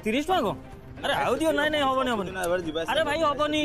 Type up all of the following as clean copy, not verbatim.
30 टका को अरे आउ दियो नहीं नहीं हबनी हबनी अरे भाई हबनी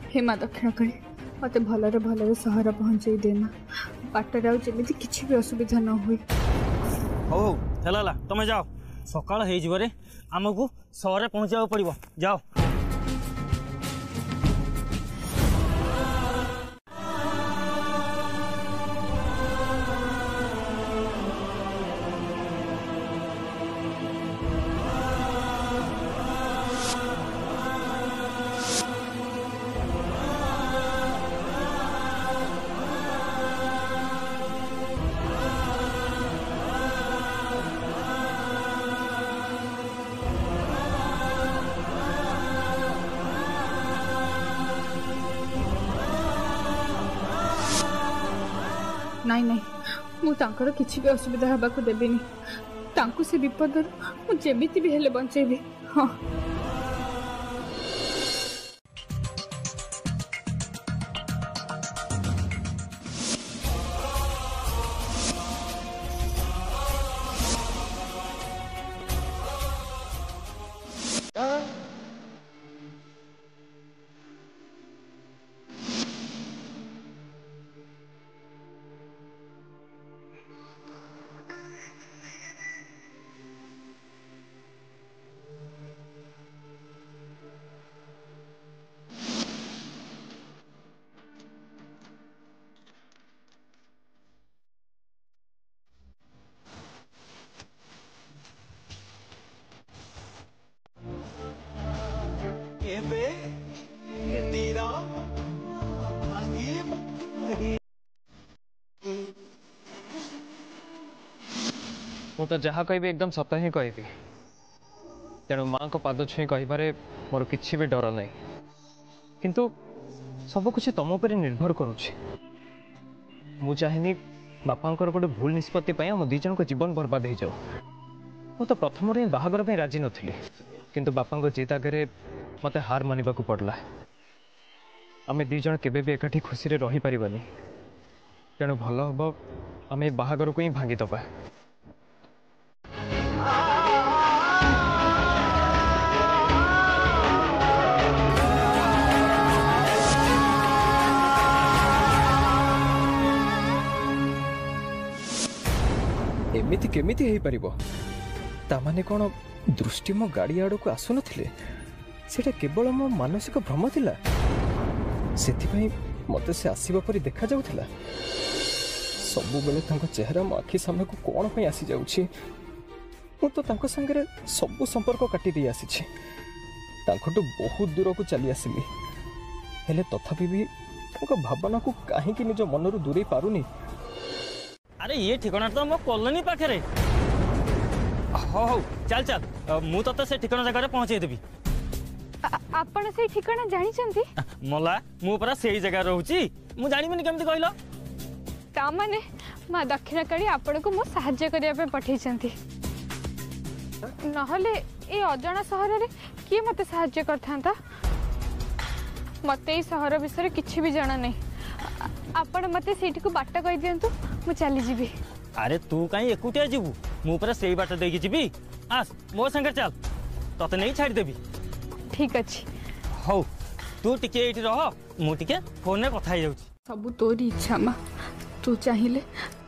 हे माँ दक्षिण काली मत भलरे भलरे सहर पहुँचे देना बाटर आमि किसी भी असुविधा न हुई। हो चला तुम जाओ सकाल हो आमको सहर पहुँचा पड़ो जाओ। नाई नाई मुझे किसी भी असुविधा हवा को देविनी तांको से विपद मुझे भी हेले बंचेबी। हाँ मु तो जहाँ कह एकदम सत ही कह तेणु माँ को पाद छुई कह मोर किसी भी डर नहीं किंतु सब कुछ तुम उपर निर्भर करुच्ची मु चाहेनी बापा गोटे भूल निष्पत्ति आम दी जन को जीवन बर्बाद हो जाऊ। मु तो प्रथम बाहागर राजी नी किंतु बापा जिद आगे मत हार मानवा को पड़ला। आम दी जन केबे भी एकाठी खुशी रे रही परिबानी तेणु भल हम आम बाहागर को ही भांगीदबा। एमिति केमिति हेई परिबो तामाने कोन दृष्टि मो गाड़ी आड़ को आसु नथिले सेटा केवल मो मानसिक भ्रम थिला सेति पई मते से आसीबा परि देखा जाउथिला। सबु बेले तांको चेहरा मो आखि सामने को कोन पई आसी जाउछि मु तो तांको संगे सबु संपर्क काटी दे आसीछि तांकोटु बहुत दूर को चली आसिली हेले तथापि भी तांको भावना को काहे कि निज मनरु दूरे पारुनी। अरे ये ठिकाना तो मो कॉलोनी पाखे हो हो चल चल मु तो से ठिकाना जगह पहुंचे देबी। आपण से ठिकाना जानि चंती मला मु परा सेही जगह रहूची मु जानिबनी केमति कहलो ता माने मा दक्षिण काली आपण को मो सहाय्य करिया पे पठै चंती नहले ए अजाना सहर रे के मते सहाय्य करथांता मते ई सहर विषय किछि भी जाना नहीं आपण मते सेठी को बाटा कहि दियंतु मु चली जीबी। अरे तू कहीं एकुटिया जीवु मु परा सेही बाट देगी जीबी आस मो संगे चल तते नहीं छाड़ी देबी। ठीक अछि हो तू टिके एठी रह मु टिके फोन रे कथा जाउची। सब तोरी इच्छा मा तू चाहिए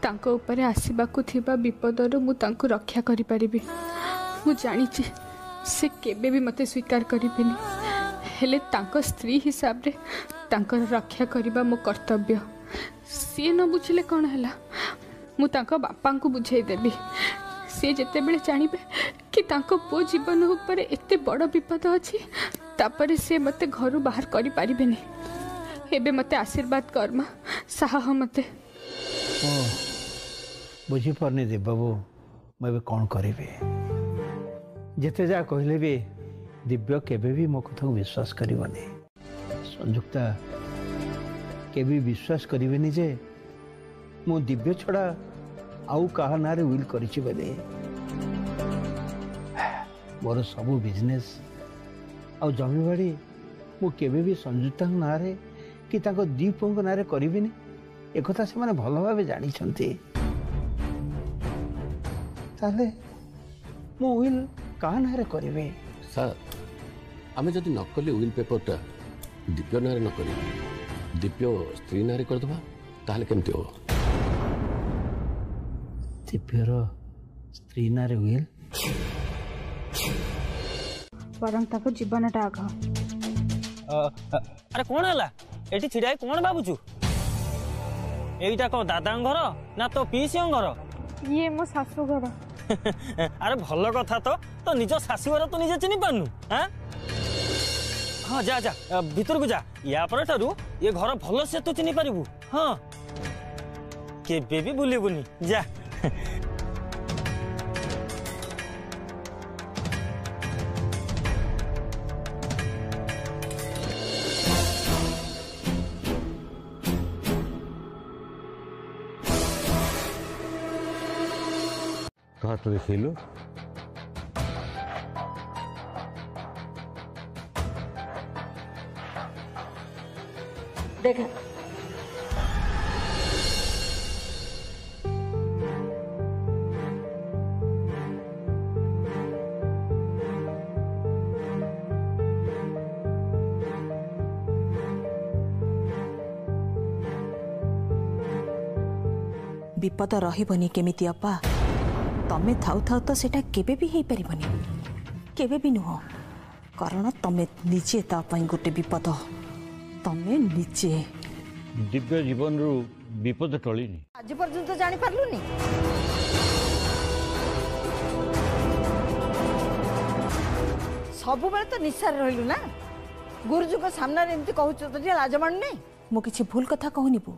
तांको ऊपर आसवाक थिबा विपदर मु तांको रक्षा करि परिबी। मु जानी से केबे भी मते स्वीकार करिबेनी हेले तांको स्त्री हिसाब रे तांको रक्षा करिबा मो कर्तव्य। सी न बुझिले कौन है मु तांको बापा को बुझाई देबी सी जेते बेले जानिबे कि तांको पो जीवन ऊपर एते बड़ विपद अछि तापरे से मते घरु बाहर करि परिबेनी। एबे मते आशीर्वाद कर्मा साहा मते बुझी पारनी देव बाबू मैं कौन करी जिते जा कहले भी दिव्य केबे भी मो कथा विश्वास करबनी संयुक्ता केबे विश्वास करबेनी जे मो दिव्य छड़ा आउ कहा ना विल करिछि बेले मोर सबू बिजनेस आ जमी बाड़ी मु केबे भी संयुक्ता ना रे कि ताको दी पुंग ना रे करिबिनी एकथा से माने भलो भाबे जानि छंती ताले मु विल कहा ना रे करिबे सर आमे जदि नकली विल पेपरटा दिव्य नारे न करी दिव्य स्त्री नारे करदबा ताहले केमति हो दिव्यर स्त्री नारे विल बरं ताको जीवनटा आघ अरे कौन है एटी छिड़ा कौन भावुचु एटा को दादा घर ना तो पीसी घर ये मो सासू घर अरे भल कथा तो निज शाशु घर तो निजे चिन्ह पारनु हाँ जा जा भीतर को जा या पर ठारू ये घर भल से तू चिन्ह पारिबु हाँ केबे भी भूलिबुनी जा कहा तो देखिलु देखा विपद रहिबनी केमिति अपा तमे थाउ थाउ तो सेटा केबे भी हेई परिबनी केबे भी नुह कारण तमे निजे ता पई गोटे विपद तमे निजे दिव्य जीवन रु विपद टळिनी आज पर्यंत जानि पारलुनी सब बेले तो निसार रहिलु ना गुरुजी को सामने एमती कहू तो लाज मानुनी मो किछि भूल कथा कहूनी बु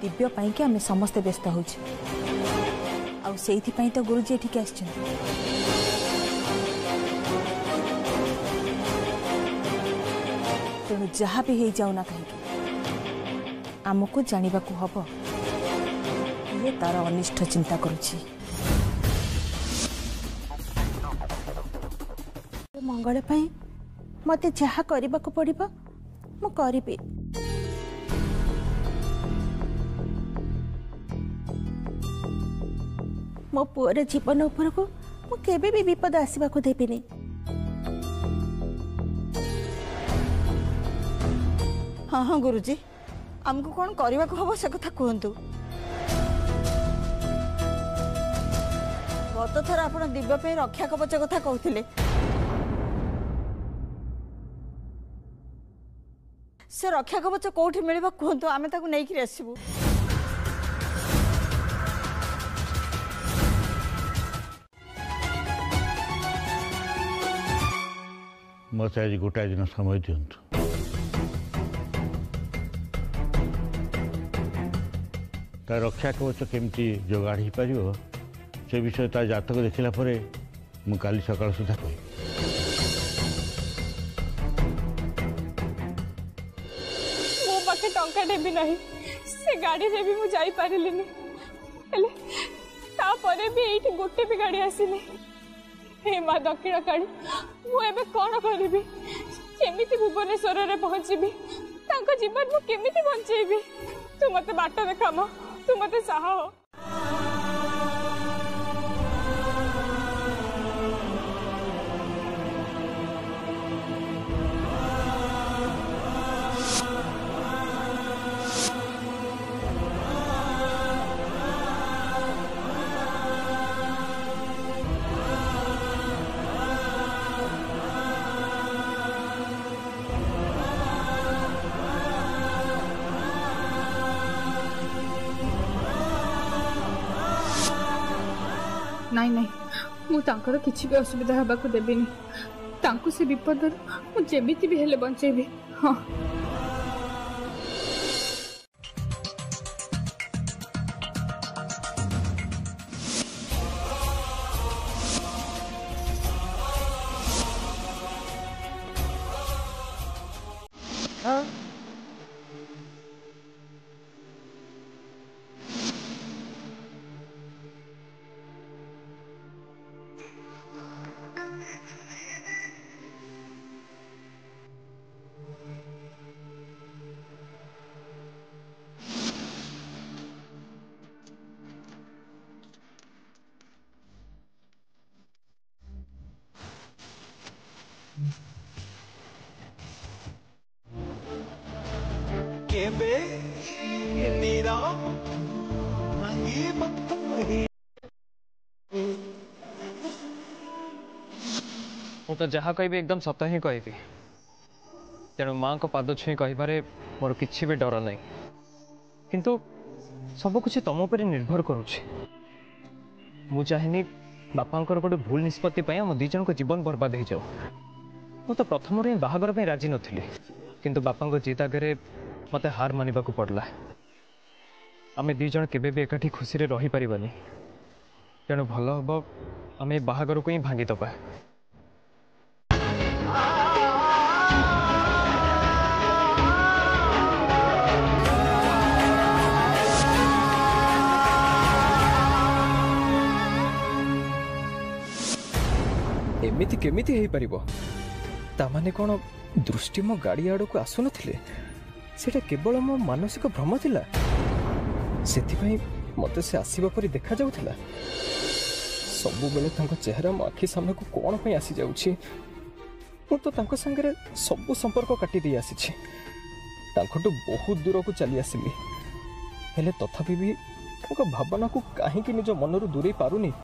दिव्य पाई के आमे समस्त व्यस्त होछि आ सेइथि पाई तो गुरुजी एठिक आछन तेणु जहाँ भी हो जाऊना कहीं आमको जाना हम ये तार अनिष्ट चिंता करुछि मंगल पाई मते जहाँ करने को पड़िबो मु करिबे मो पुअर जीवन उपर को मु केबे भी विपद आसीबा को देबिनी हाँ हाँ गुरुजी आमको कौन करने को हम से कथा कहतु गत थर आप दिव्य पे रक्षा कवच कथा कहते से रक्षा कवच कौटी मिल कहतु आम नहीं आसबू मत आज गोटाए दिन समय दिंतु तार रक्षा कवच केमती जोगाड़ हो पार से विषय तार जातक देखला मु काली सकाळ सुधा कहि मो पाखे टंका देबी नहीं से गाड़ी रे भी मु जाई पारिलिनी हेले तापरे भी एठी गोटे भी गाड़ी आसीनी हे मां दक्षिण काली मु एबे कोन करिबी केमिति भुवनेश्वर रे पहुंचीबी तांको जीवन मु केमिति बंचेबी तू मते बाट देखा मां तू मते साह हो नहीं नहीं मु तांकर किछि भी असुविधा हबा को देबेनी तांको से विपद मु जेमिति भी हेले बंचेबी हां ମୁଁ ତ ଯାହା କହିବି एकदम ସତ ହିଁ କହିବି। ତେଣୁ ମାଆଙ୍କ ପାଦ ଛୁଇଁ କହିବାରେ ମୋର କିଛି ବି ଡର ନାହିଁ। କିନ୍ତୁ ସବୁକିଛି ତମ ଉପରେ ନିର୍ଭର କରୁଛି। ମୁଁ ଚାହେଁନି ବାପାଙ୍କର ଗୋଟେ ଭୁଲ ନିଷ୍ପତ୍ତି ପାଇଁ ଆମ ଦି ଜଣଙ୍କ ଜୀବନ ବର୍ବାଦ ହେଇଯାଉ। ମୁଁ ତ ପ୍ରଥମରୁ ହିଁ ବାହାଘର ପାଇଁ ରାଜି ନଥିଲି, କିନ୍ତୁ ବାପାଙ୍କ ଜିଦ୍ ଆଗରେ ମୋତେ ହାର ମାନିବାକୁ ପଡ଼ିଲା। ଆମେ ଦି ଜଣ କେବେ ବି ଏକାଠି ଖୁସିରେ ରହିପାରିବାନି। ତେଣୁ ଭଲ ହବ ଆମେ ଏ ବାହାଘରକୁ ହିଁ ଭାଙ୍ଗିଦେବା। ଏମିତି କେମିତି ହେଇପାରିବ? ତାମାନେ କ'ଣ ଦୃଷ୍ଟି ମୋ ଗାଡ଼ି ଆଡ଼କୁ ଆସୁନଥିଲେ? ସେଟା କେବଳ ମୋ ମାନସିକ ଭ୍ରମ ଥିଲା। ସେଥିପାଇଁ ମୋତେ ସେ ଆସିବା ପରି ଦେଖାଯାଉଥିଲା। ସବୁବେଳେ ତାଙ୍କ ଚେହେରା ମୋ ଆଖି ସାମ୍ନାକୁ କ'ଣ ପାଇଁ ଆସିଯାଉଛି? ମୁଁ ତ ତାଙ୍କ ସାଙ୍ଗରେ ସବୁ ସମ୍ପର୍କ କାଟି ଦେଇ ଆସିଛି, ତାଙ୍କଠୁ ବହୁତ ଦୂରକୁ ଚାଲି ଆସିଲି। ହେଲେ ତଥାପି ବି ତାଙ୍କ ଭାବନାକୁ କାହିଁକି ନିଜ ମନରୁ ଦୂରେଇ ପାରୁନି।